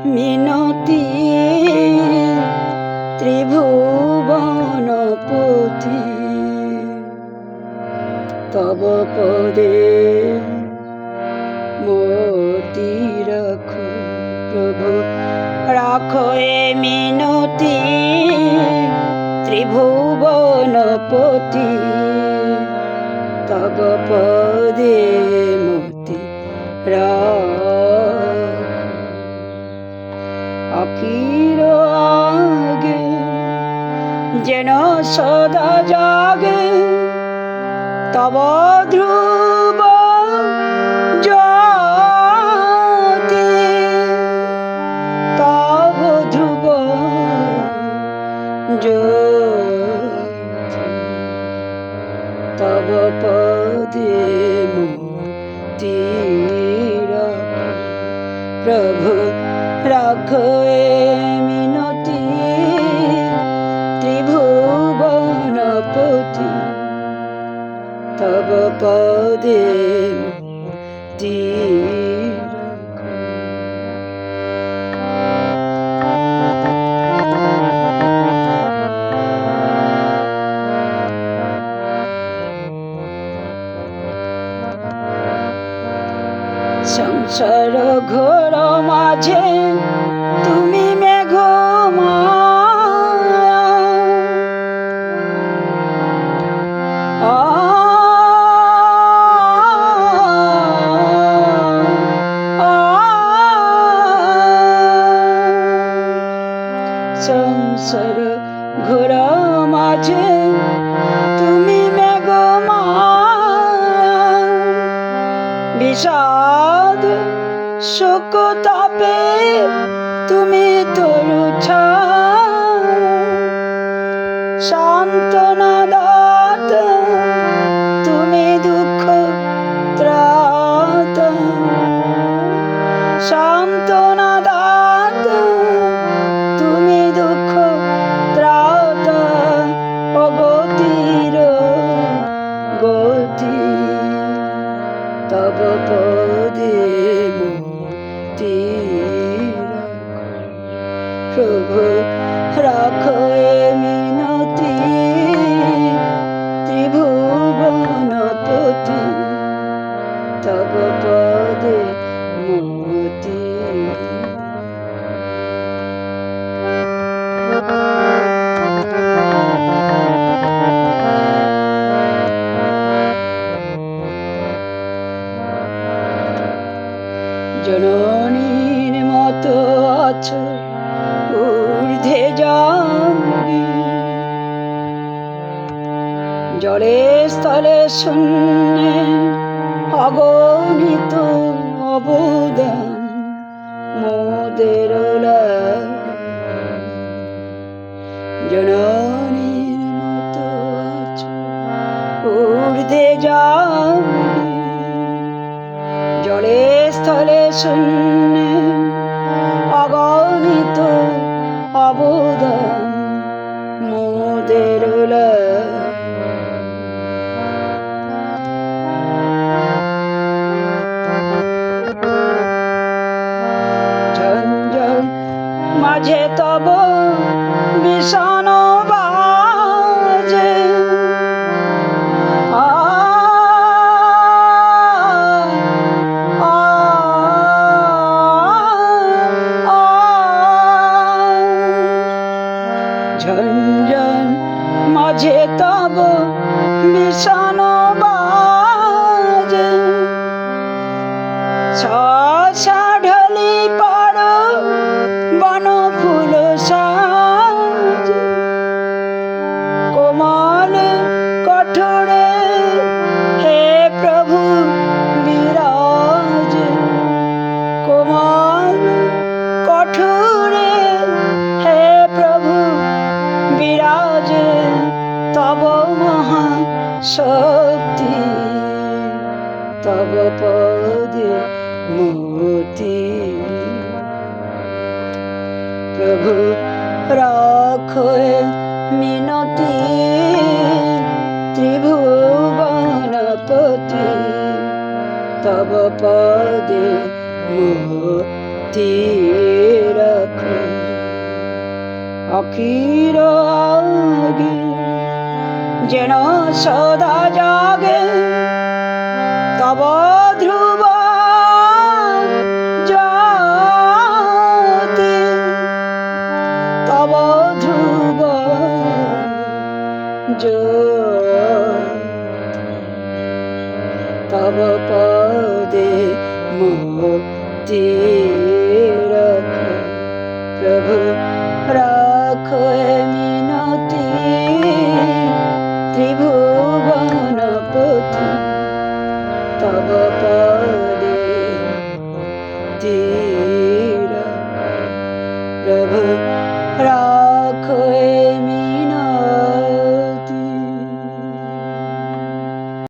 মিনতি ত্রিভুবনপতি তব পদে মতি রাখো প্রভু রাখো এ মিনতি ত্রিভুবনপতি তব পদে মতি রাখো আখির আগে যেন সদা জাগে তব ধ্রুব জ্যোতি তব ধ্রুব জ্যোতি তব পদে মুক্তি প্রভু রাখো এ মিনতি ত্রিভুবনপতি তব পদে মুক্তি সংসার ঘোর মাঝে তুমি মেঘমায়া সংসার ঘোর মাঝে তুমি মেঘমায়া বিষাদ শোক তাপে তুমি তরু সান্ত্বনা দাতা তুমি দুঃখ ত্রাতা সান্ত্বনা দাতা তুমি দুঃখ ত্রাতা অগতির গতি তব পদে মুক্তি প্রভু রাখো এ মিনতি ত্রিভুবনপতি তব পদে মুক্তি জননীর মতো আছো ঊর্ধ্বে যাবি জলে স্থলে শূন্যে অগণিত অবদান মোদের জননীর মতো আছো ঊর্ধ্বে যাবি জলে স্থলে শূন্যে অগণিত অবদান মোদের ঝঞ্ঝর মাঝে তব বিষণ বাজে ঝঞ্ঝন মাঝে তব বিষণ বাজে ঢালি পার বন ফুল সাজে কোমল কঠোরে হে প্রভু বিরাজ কোমল কঠোরে হে প্রভু বিরাজ তব মহা শক্তি তব পদে মুক্তি প্রভু রাখো মিনতি ত্রিভুবনপতি তব পদে মুক্তি। अखीर आगे जेन सदा जागे तब ध्रुव जाते तब ध्रुव तब पदे मोती रख प्रभु राखो मिनती त्रिभुवन पति तब